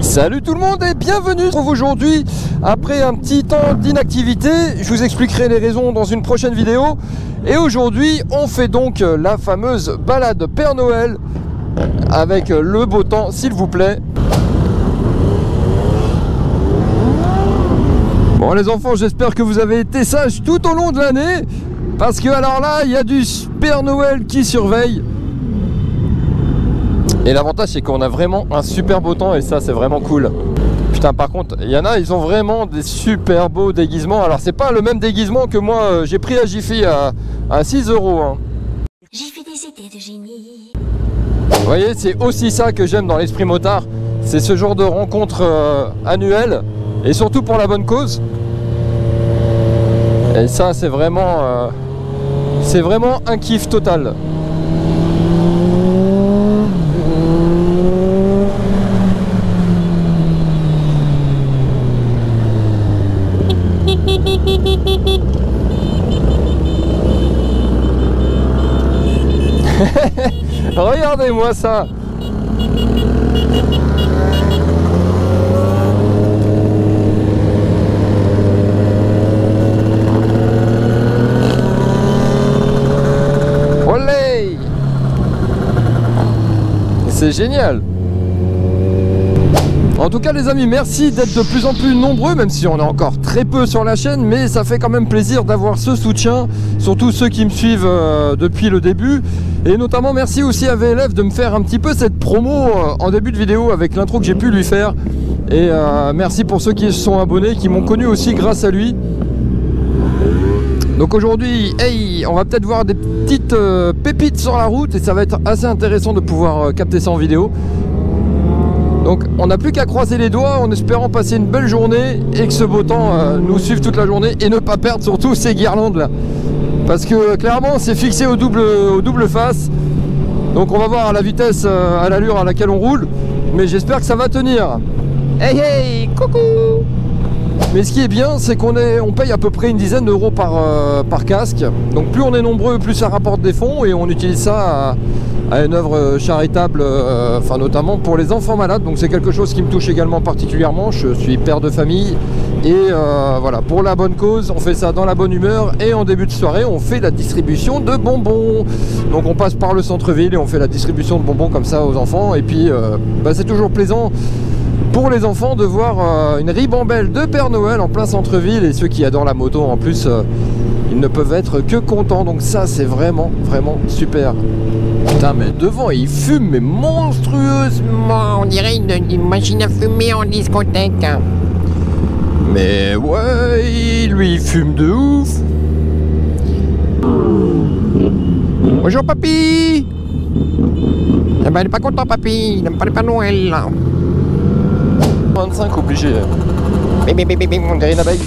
Salut tout le monde et bienvenue. On se retrouve aujourd'hui après un petit temps d'inactivité. Je vous expliquerai les raisons dans une prochaine vidéo. Et aujourd'hui on fait donc la fameuse balade Père Noël avec le beau temps, s'il vous plaît. Bon les enfants, j'espère que vous avez été sages tout au long de l'année, parce que alors là il y a du Père Noël qui surveille. Et l'avantage c'est qu'on a vraiment un super beau temps et ça c'est vraiment cool. Putain, par contre il y en a, ils ont vraiment des super beaux déguisements. Alors c'est pas le même déguisement que moi j'ai pris à Jiffy à 6 €, hein. J'ai fait des idées de génie. Vous voyez, c'est aussi ça que j'aime dans l'esprit motard. C'est ce genre de rencontre annuelle et surtout pour la bonne cause. Et ça c'est vraiment un kiff total. Regardez-moi ça. Olé! C'est génial. En tout cas les amis, merci d'être de plus en plus nombreux, même si on est encore très peu sur la chaîne, mais ça fait quand même plaisir d'avoir ce soutien, surtout ceux qui me suivent depuis le début. Et notamment merci aussi à VLF de me faire un petit peu cette promo en début de vidéo avec l'intro que j'ai pu lui faire. Et merci pour ceux qui se sont abonnés, qui m'ont connu aussi grâce à lui. Donc aujourd'hui, hey, on va peut-être voir des petites pépites sur la route et ça va être assez intéressant de pouvoir capter ça en vidéo. Donc on n'a plus qu'à croiser les doigts en espérant passer une belle journée et que ce beau temps nous suive toute la journée et ne pas perdre surtout ces guirlandes là. Parce que clairement c'est fixé au double face. Donc on va voir à la vitesse, à l'allure à laquelle on roule. Mais j'espère que ça va tenir. Hey hey, coucou. Mais ce qui est bien, c'est qu'on paye à peu près une dizaine d'euros par casque. Donc plus on est nombreux, plus ça rapporte des fonds et on utilise ça à une œuvre charitable, enfin notamment pour les enfants malades. Donc c'est quelque chose qui me touche également particulièrement. Je suis père de famille et voilà, pour la bonne cause, on fait ça dans la bonne humeur. Et en début de soirée, on fait la distribution de bonbons. Donc on passe par le centre-ville et on fait la distribution de bonbons comme ça aux enfants. Et puis c'est toujours plaisant pour les enfants de voir une ribambelle de Père Noël en plein centre-ville. Et ceux qui adorent la moto en plus, ils ne peuvent être que contents. Donc ça c'est vraiment super. Putain, mais devant il fume mais monstrueusement. On dirait une machine à fumer en discothèque. Mais ouais, lui il fume de ouf. Bonjour papy. Eh ben il est pas content papy, il n'aime pas le Père Noël. 25 obligé. Bébé bébé bébé, On dirait une abeille.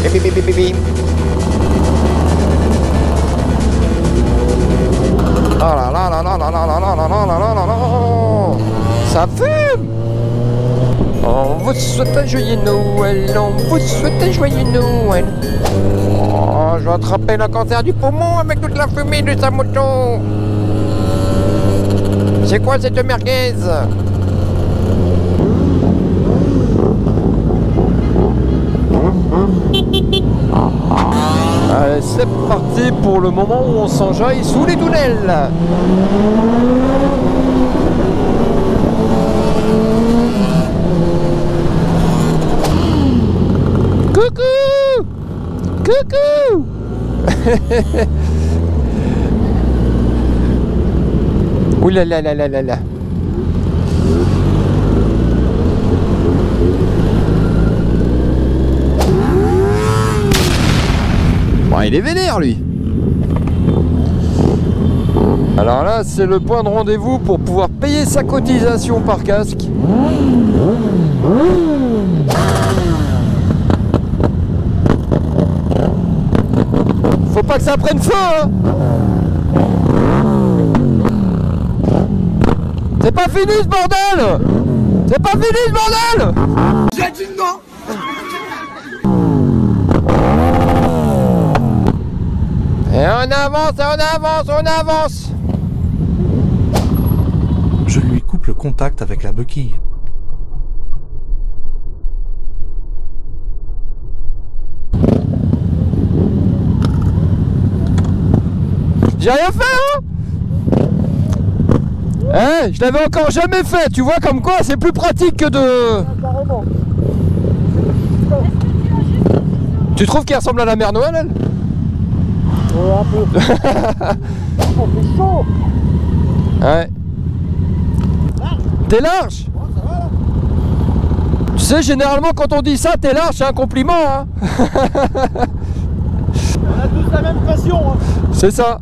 bébé bébé bébé. Oh là là là là là là là là là là là là là. Ça fume. On vous souhaite un joyeux Noël, on vous souhaite un joyeux Noël. Oh, je vais attraper le cancer du poumon avec toute la fumée de sa moto. C'est quoi cette merguez? Allez, c'est parti pour le moment où on s'enjaille sous les tunnels. Coucou. Coucou. Ouh là là là là là là. Bon, il est vénère lui. Alors là c'est le point de rendez-vous pour pouvoir payer sa cotisation par casque. Faut pas que ça prenne feu, hein. C'est pas fini ce bordel. C'est pas fini ce bordel. J'ai dit non. On avance, on avance, on avance. Je lui coupe le contact avec la bequille. J'ai rien fait, hein. Eh, je l'avais encore jamais fait, tu vois, comme quoi c'est plus pratique que de... Tu trouves qu'elle ressemble à la mère Noël, elle? Ouais, un peu. On fait chaud. Ouais. T'es large? Tu sais, généralement quand on dit ça, t'es large, c'est un compliment, hein. On a tous la même pression. Hein. C'est ça.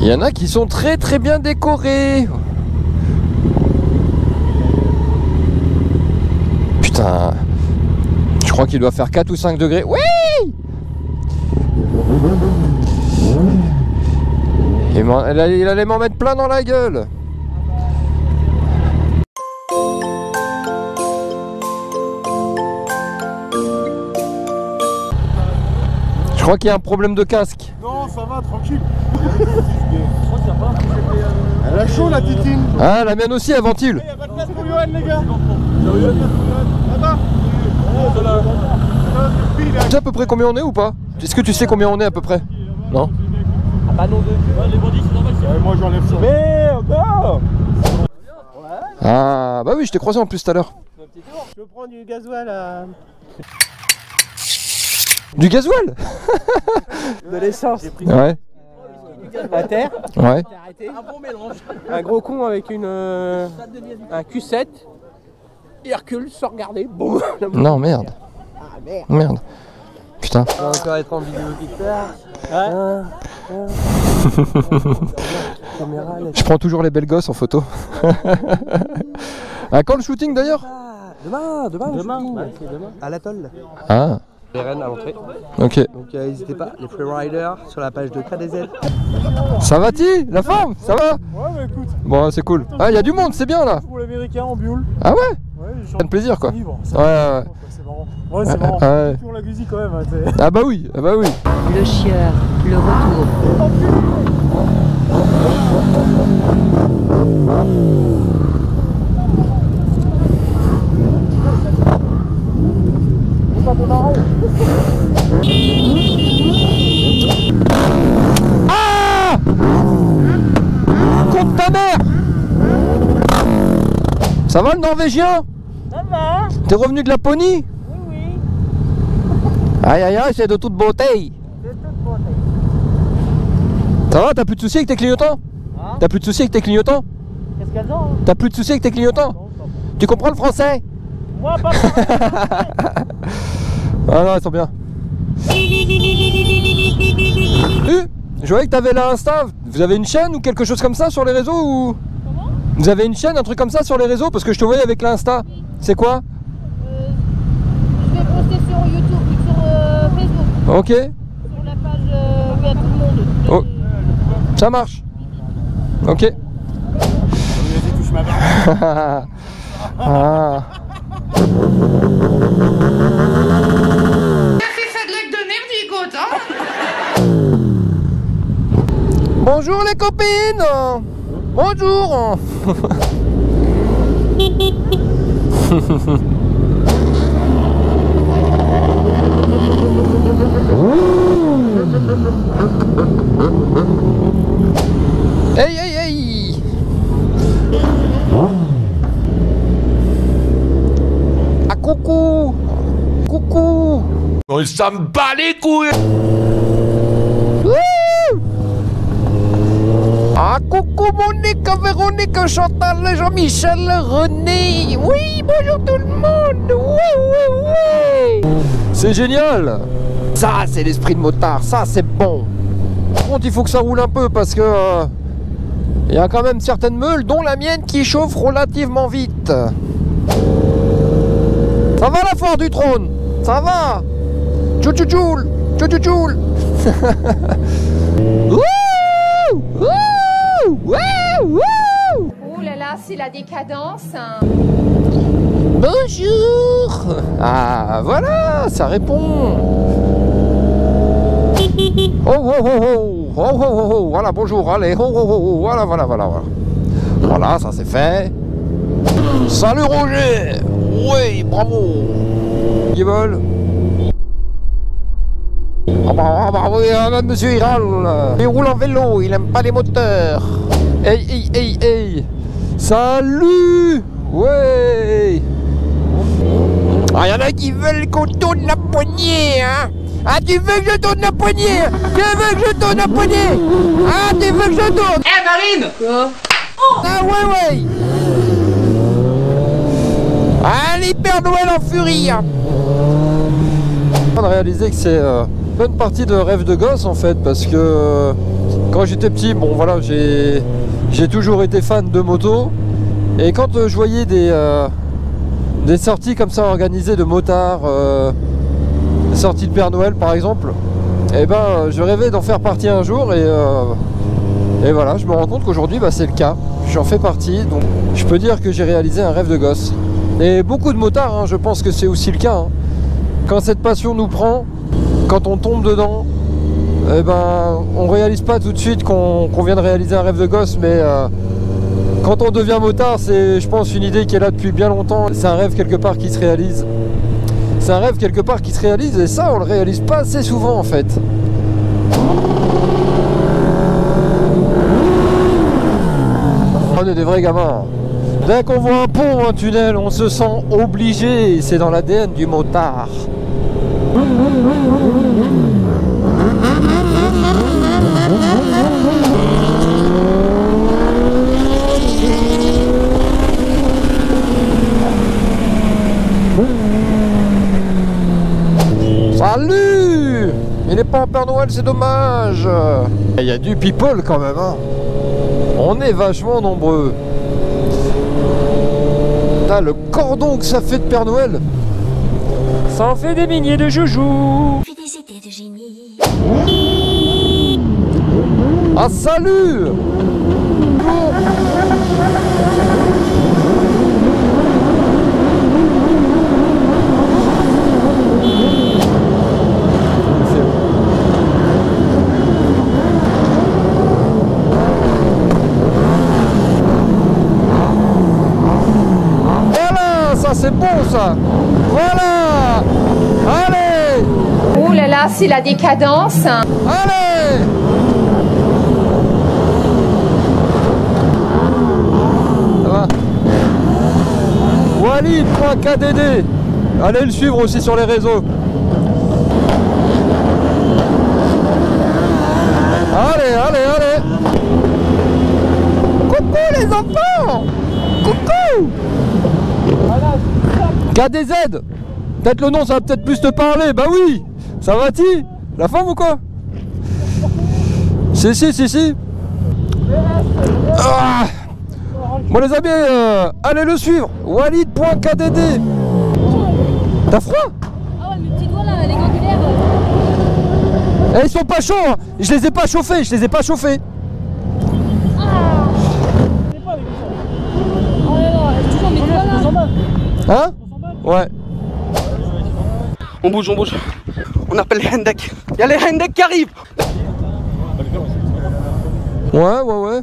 Il y en a qui sont très très bien décorés. Putain. Je crois qu'il doit faire 4 ou 5 degrés. Oui! Il allait m'en mettre plein dans la gueule. Je crois qu'il y a un problème de casque. Non, ça va, tranquille. Elle a chaud la titine. Ah, la mienne aussi, elle ventile. Il n'y a pas de place pour Yoann, les gars. Là-bas. Tu sais à peu près combien on est ou pas? Est-ce que tu sais combien on est à peu près? Non? Ah bah non, les bandits, c'est normal. Moi j'enlève ça. Merde. Ah, bah oui, je t'ai croisé en plus tout à l'heure. Je prends du gasoil à... Du gasoil? De l'essence. Ouais. À terre. Ouais. Un bon mélange. Un gros con avec une un Q7. Il recule sans regarder. Boum. Non, merde. Ah merde. Merde. Putain. On va encore être en vidéo Je prends toujours les belles gosses en photo. À quand le shooting d'ailleurs? Demain, c'est demain. À l'atoll. Ah. Les rennes à l'entrée. Ok. Donc n'hésitez pas, les freeriders sur la page de KDZ. Ça va-t-il? La forme? Ça va? Ouais, mais écoute. Bon, c'est cool. Ah, il y a du monde, c'est bien là. Pour l'américain en bioule. Ah ouais? Ouais, Ça fait plaisir quoi. Livre, Ouais, ouais. c'est marrant. Ouais, c'est marrant. Ouais. Toujours la gusille quand même. Hein, Ah bah oui, ah bah oui. Le chieur, le retour. Ah! Contre ta mère! Ça va le Norvégien? Ça va? T'es revenu de Laponie? Oui. Aïe aïe aïe, c'est de toute beauté. C'est toute beauté. Ça va, t'as plus de soucis avec tes clignotants? Hein? T'as plus de soucis avec tes clignotants? Qu'est-ce qu'elles ont? Hein? T'as plus de soucis avec tes clignotants? Non, ça va. Tu comprends le français? Moi, pas Ah non, ils sont bien. Je voyais que t'avais la Insta. Vous avez une chaîne ou quelque chose comme ça sur les réseaux ou... Comment? Vous avez une chaîne, un truc comme ça sur les réseaux? Parce que je te voyais avec l'Insta. C'est quoi? Je vais poster sur YouTube, sur Facebook, Ok. sur la page où il y a tout le monde. Oh. Ça marche. Ok. Ah. Bonjour les copines. Bonjour. Hey hey hey. Ah coucou. Coucou. On s'en bat les couilles. Wouh. Ah coucou Monique, Véronique, Chantal, Jean-Michel, René. Oui, bonjour tout le monde. Oui. C'est génial. Ça c'est l'esprit de motard, ça c'est bon. Par contre il faut que ça roule un peu parce que il y a quand même certaines meules, dont la mienne, qui chauffe relativement vite. Ça va la foire du trône? Ça va? Tchou-tchou-tchoul. Tchou-tchou-tchoul. Wouh! Wouh! Wouh! Wouh! Oh là là, c'est la décadence. Bonjour. Ah, voilà, ça répond. Oh, oh, oh, oh, oh, oh, oh, oh, voilà, bonjour, allez, oh, oh, oh, oh, voilà, voilà, voilà, voilà. Voilà, ça c'est fait. Salut Roger. Oui, bravo. Qui vole. Ah bah oui, monsieur il râle. Il roule en vélo, il aime pas les moteurs. Hey, hey, hey, hey. Salut. Ouais. Ah, y'en a qui veulent qu'on tourne la poignée, hein. Ah, tu veux que je tourne la poignée? Tu veux que je tourne la poignée? Ah, tu veux que je tourne? Marine. Quoi? Ah, ouais, ouais. Allez, Père Noël en furie. On a réalisé que c'est une partie de rêve de gosse en fait, parce que quand j'étais petit, bon voilà, j'ai toujours été fan de moto, et quand je voyais des sorties comme ça organisées de motards, des sorties de Père Noël par exemple, et ben je rêvais d'en faire partie un jour, et voilà, je me rends compte qu'aujourd'hui bah, c'est le cas, j'en fais partie, donc je peux dire que j'ai réalisé un rêve de gosse. Et beaucoup de motards, hein, je pense que c'est aussi le cas, hein. Quand cette passion nous prend, quand on tombe dedans, eh ben, on réalise pas tout de suite qu'on vient de réaliser un rêve de gosse, mais quand on devient motard, c'est, je pense, une idée qui est là depuis bien longtemps. C'est un rêve quelque part qui se réalise. C'est un rêve quelque part qui se réalise, et ça, on le réalise pas assez souvent en fait. On est des vrais gamins. Dès qu'on voit un pont ou un tunnel, on se sent obligé, c'est dans l'ADN du motard. Salut! Il n'est pas en Père Noël, c'est dommage. Il y a du people quand même, hein. On est vachement nombreux. Putain, le cordon que ça fait de Père Noël. Ça en fait des milliers de joujoux. J'ai des idées de génie. Ah, salut! Voilà, ça c'est bon ça. Voilà. Allez. Oh là là, c'est la décadence. Allez. Ça va. Walid.kdd. Allez le suivre aussi sur les réseaux. Allez, allez, allez. Coucou les enfants. Coucou. KDZ. Peut-être le nom ça va peut-être plus te parler. Bah oui. Ça va-t-il? La femme ou quoi? Si. Ah. Bon les amis, allez le suivre. Walid.kdd. T'as froid? Ah ouais, mes petits doigts là, les gangulaires. Eh, ils sont pas chauds, hein. Je les ai pas chauffés, Toujours mes doigts là. Hein? Ouais. On bouge. On appelle les Hendek. Il y a les Hendek qui arrivent. Ouais.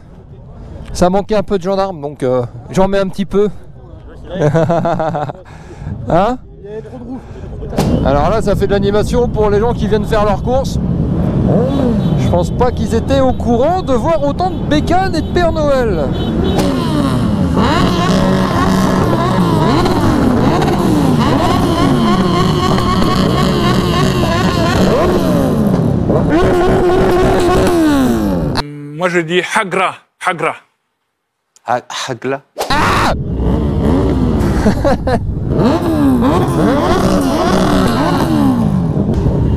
Ça manquait un peu de gendarmes, donc j'en mets un petit peu. Hein? Alors là, ça fait de l'animation pour les gens qui viennent faire leurs courses. Je pense pas qu'ils étaient au courant de voir autant de bécanes et de Père Noël. Moi je dis Hagra. Hagla.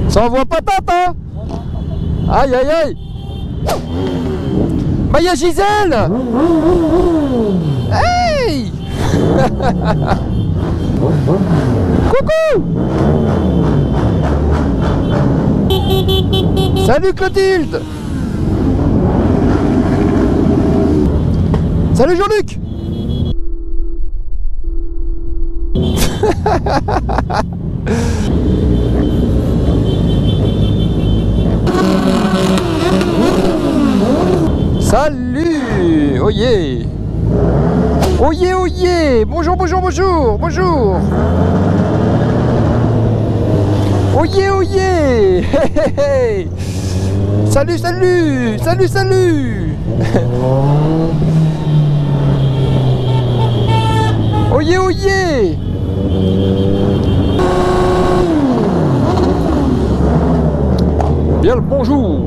Ça envoie patate, hein? Aïe. Bah y'a Gisèle. Hey. Coucou. Salut Clotilde. Salut Jean-Luc. Salut! Oh yeah! Oh yeah, oh yeah! Bonjour, bonjour, bonjour! Bonjour! Oh yeah, oh yeah! Hey, hey, hey! Salut, salut! Salut, salut! Oh yeah, oh yeah! Bien le bonjour!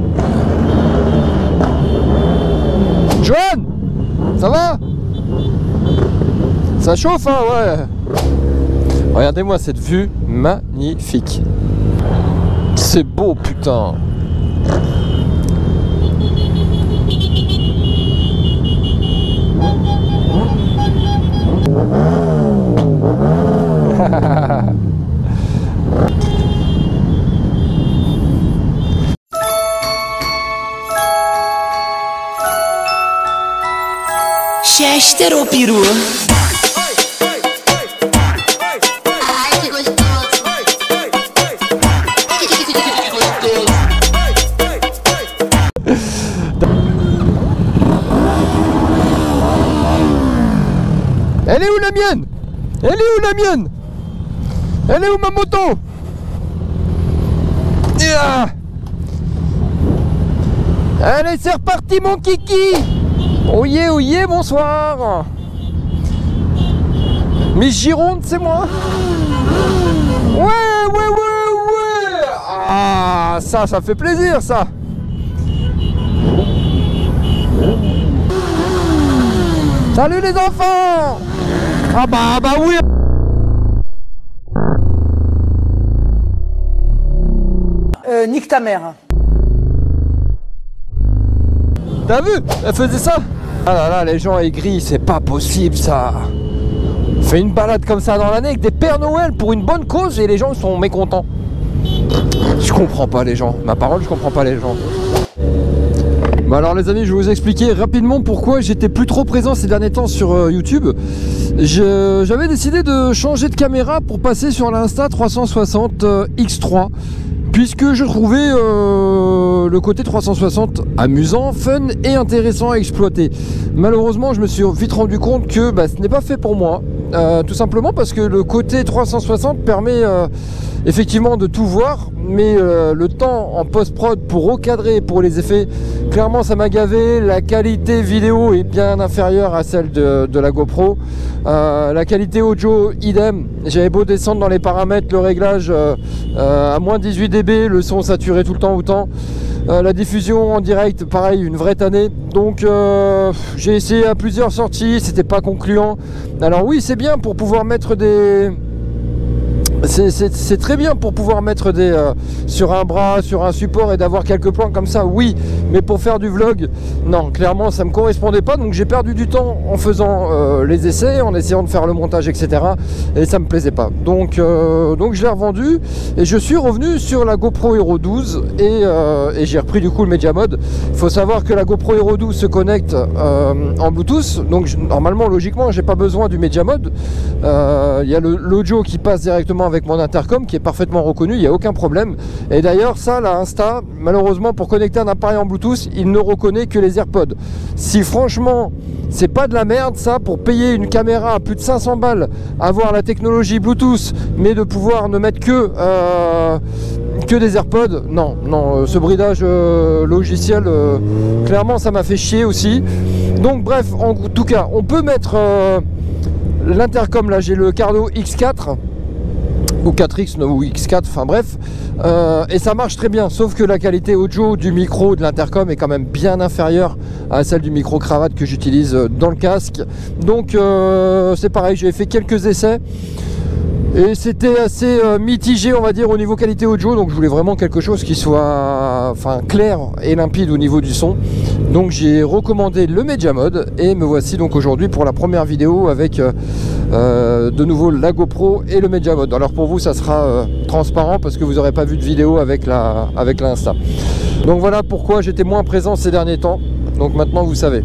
Joanne, ça va? Ça chauffe, hein, ouais. Regardez-moi cette vue magnifique. C'est beau, putain. Chester ou peru? Ai, que gostoso. Elle est où la mienne? Elle est où la mienne? Elle est où ma moto? Allez, c'est reparti mon kiki. Oh yeah, bonsoir. Miss Gironde, c'est moi. Ouais. Ah, ça fait plaisir, ça. Salut les enfants. Ah bah oui. Nique ta mère. T'as vu? Elle faisait ça. Ah là là, les gens aigris, c'est pas possible ça. Fais une balade comme ça dans l'année avec des Pères Noël pour une bonne cause et les gens sont mécontents. Je comprends pas les gens. Ma parole, je comprends pas les gens. Bah alors les amis, je vais vous expliquer rapidement pourquoi j'étais plus trop présent ces derniers temps sur YouTube. J'avais décidé de changer de caméra pour passer sur l'Insta 360 X3. Puisque je trouvais le côté 360 amusant, fun et intéressant à exploiter. Malheureusement, je me suis vite rendu compte que ce n'est pas fait pour moi. Tout simplement parce que le côté 360 permet effectivement de tout voir, mais le temps en post-prod pour recadrer pour les effets, clairement ça m'a gavé. La qualité vidéo est bien inférieure à celle de la GoPro. La qualité audio, idem. J'avais beau descendre dans les paramètres, le réglage à moins 18 dB, le son saturé tout le temps autant. La diffusion en direct, pareil, une vraie tannée. Donc j'ai essayé à plusieurs sorties, c'était pas concluant. Alors oui, c'est bien pour pouvoir mettre des... C'est très bien pour pouvoir mettre des sur un bras, sur un support et d'avoir quelques plans comme ça, oui, mais pour faire du vlog, non, clairement ça me correspondait pas, donc j'ai perdu du temps en faisant les essais, en essayant de faire le montage, etc. et ça me plaisait pas, donc je l'ai revendu et je suis revenu sur la GoPro Hero 12 et j'ai repris du coup le Media Mode. Il faut savoir que la GoPro Hero 12 se connecte en Bluetooth, donc normalement, logiquement, j'ai pas besoin du Media Mode. Il y a l'audio qui passe directement avec mon intercom qui est parfaitement reconnu, il n'y a aucun problème. Et d'ailleurs ça, la Insta, malheureusement, pour connecter un appareil en Bluetooth, il ne reconnaît que les AirPods. Si franchement c'est pas de la merde ça, pour payer une caméra à plus de 500 balles, avoir la technologie Bluetooth, mais de pouvoir ne mettre que des AirPods, non, ce bridage logiciel, clairement ça m'a fait chier aussi. Donc bref, en tout cas, on peut mettre l'intercom, là j'ai le Cardo X4 ou 4X ou X4, enfin bref, et ça marche très bien, sauf que la qualité audio du micro de l'intercom est quand même bien inférieure à celle du micro cravate que j'utilise dans le casque. Donc c'est pareil, j'ai fait quelques essais et c'était assez mitigé, on va dire, au niveau qualité audio, donc je voulais vraiment quelque chose qui soit clair et limpide au niveau du son. Donc j'ai recommandé le Media Mode et me voici donc aujourd'hui pour la première vidéo avec de nouveau la GoPro et le Media Mode. Alors pour vous ça sera transparent parce que vous n'aurez pas vu de vidéo avec l'Insta. Donc voilà pourquoi j'étais moins présent ces derniers temps, donc maintenant vous savez.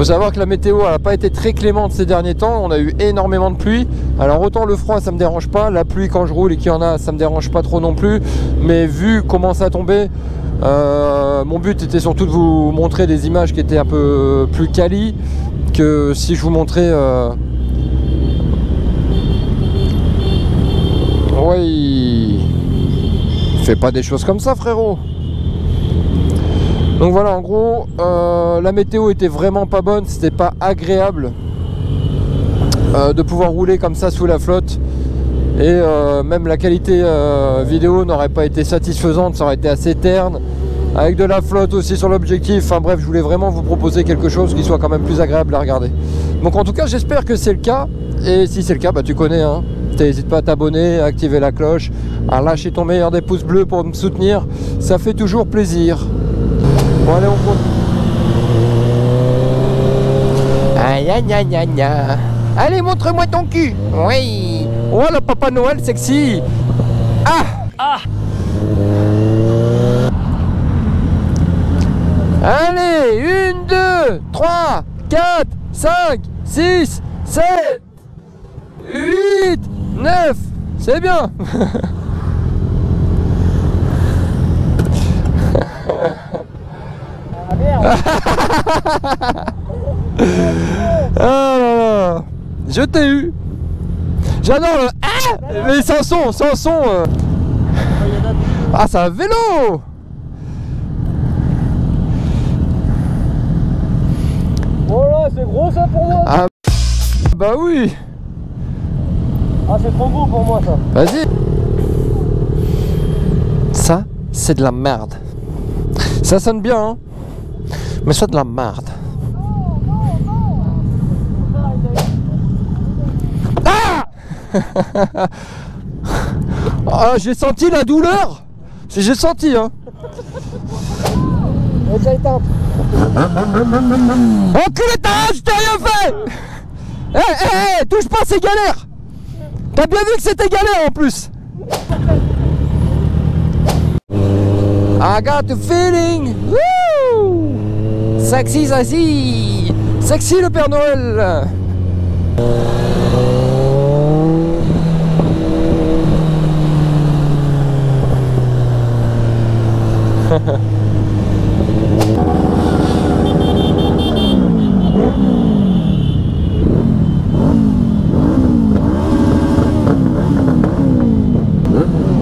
Faut savoir que la météo n'a pas été très clémente ces derniers temps, on a eu énormément de pluie. Alors autant le froid ça me dérange pas, la pluie quand je roule et qu'il y en a ça me dérange pas trop non plus. Mais vu comment ça a tombé, mon but était surtout de vous montrer des images qui étaient un peu plus quali que si je vous montrais... Oui, fais pas des choses comme ça frérot. Donc voilà, en gros, la météo était vraiment pas bonne, c'était pas agréable de pouvoir rouler comme ça sous la flotte. Et même la qualité vidéo n'aurait pas été satisfaisante, ça aurait été assez terne. Avec de la flotte aussi sur l'objectif, enfin bref, je voulais vraiment vous proposer quelque chose qui soit quand même plus agréable à regarder. Donc en tout cas, j'espère que c'est le cas. Et si c'est le cas, bah tu connais, hein. N'hésite pas à t'abonner, à activer la cloche, à lâcher ton meilleur des pouces bleus pour me soutenir. Ça fait toujours plaisir. Bon allez, on continue. Aïe aïe aïe aïe aïe. Allez, montre-moi ton cul. Oui. Oh le Papa Noël sexy. Ah. Allez, 1, 2, 3, 4, 5, 6, 7, 8, 9. C'est bien. Ah là là. Je t'ai eu. J'adore le... Ah, mais sans son, sans son. Ah, c'est un vélo. Oh là, c'est gros ça pour moi. Ah bah oui. Ah, c'est trop beau pour moi ça. Vas-y. Ça, c'est de la merde. Ça sonne bien, hein. Mais c'est de la merde. Ah. Ah, j'ai senti la douleur. J'ai senti, hein. Enculé ta race, je t'ai rien fait. Hé, touche pas, c'est galère. T'as bien vu que c'était galère en plus. I got the feeling. Woo! Sexy, sexy. Sexy le Père Noël.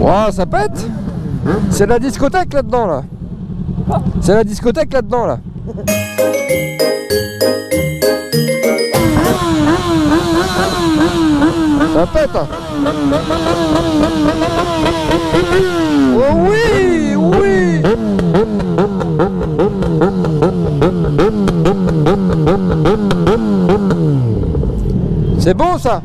Wow, ça pète. C'est la discothèque là-dedans là. C'est la discothèque là-dedans là. Ça pète, hein. Oh oui, oui. C'est bon ça.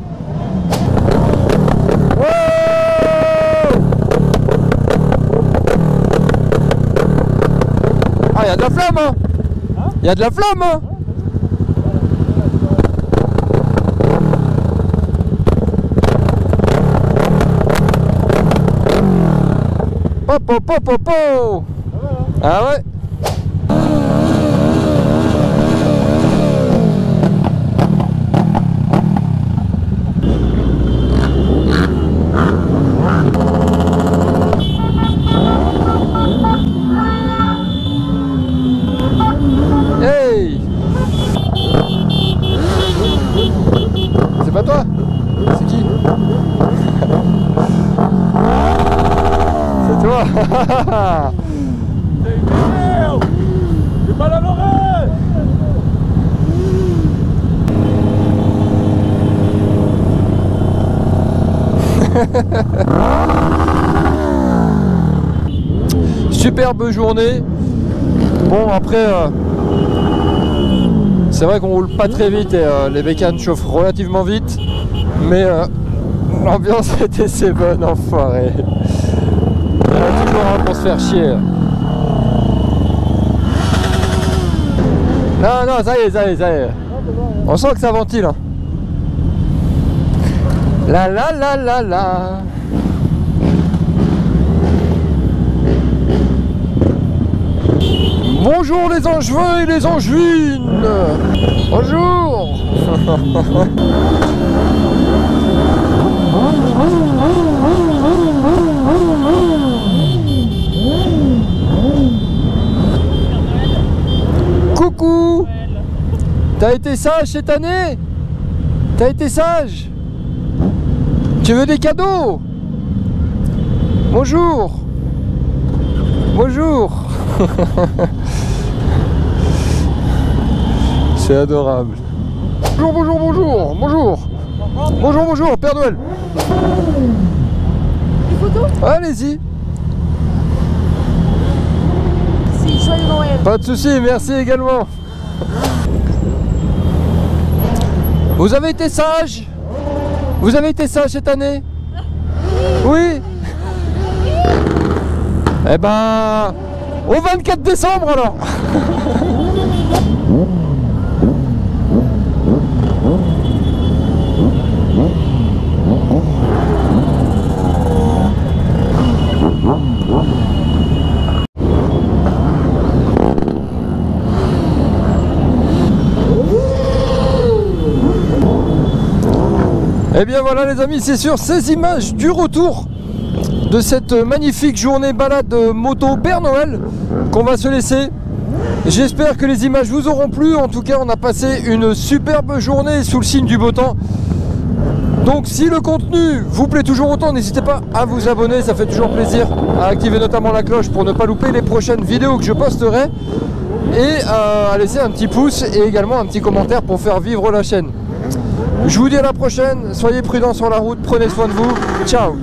Ah, il y a de la flamme, hein. Il y a de la flamme, hein. Popo, popo, popo. Ah ouais. Hey. C'est pas toi? C'est qui? C'est toi. J'ai pas la l'oreille. Superbe journée. Bon après c'est vrai qu'on roule pas très vite et les bécanes chauffent relativement vite, mais l'ambiance était assez bonne, enfoiré. Il y en a toujours un pour se faire chier. Non, non, ça y est, ça y est, ça y est. On sent que ça ventile. Hein. La la la la la. Bonjour les angevins et les angevines. Bonjour. Coucou. T'as été sage cette année? T'as été sage? Tu veux des cadeaux? Bonjour. Bonjour. C'est adorable. Bonjour, bonjour, bonjour, bonjour. Bonjour, bonjour, Père Noël. Une photo? Allez-y. Si, joyeux Noël. Pas de souci, merci également. Vous avez été sage? Vous avez été sage cette année? Oui. Eh ben, au 24 décembre alors. Et bien voilà les amis, c'est sur ces images du retour de cette magnifique journée balade moto Père Noël qu'on va se laisser. J'espère que les images vous auront plu. En tout cas, on a passé une superbe journée sous le signe du beau temps. Donc si le contenu vous plaît toujours autant, n'hésitez pas à vous abonner, ça fait toujours plaisir, à activer notamment la cloche pour ne pas louper les prochaines vidéos que je posterai, et à laisser un petit pouce et également un petit commentaire pour faire vivre la chaîne. Je vous dis à la prochaine, soyez prudents sur la route, prenez soin de vous, ciao.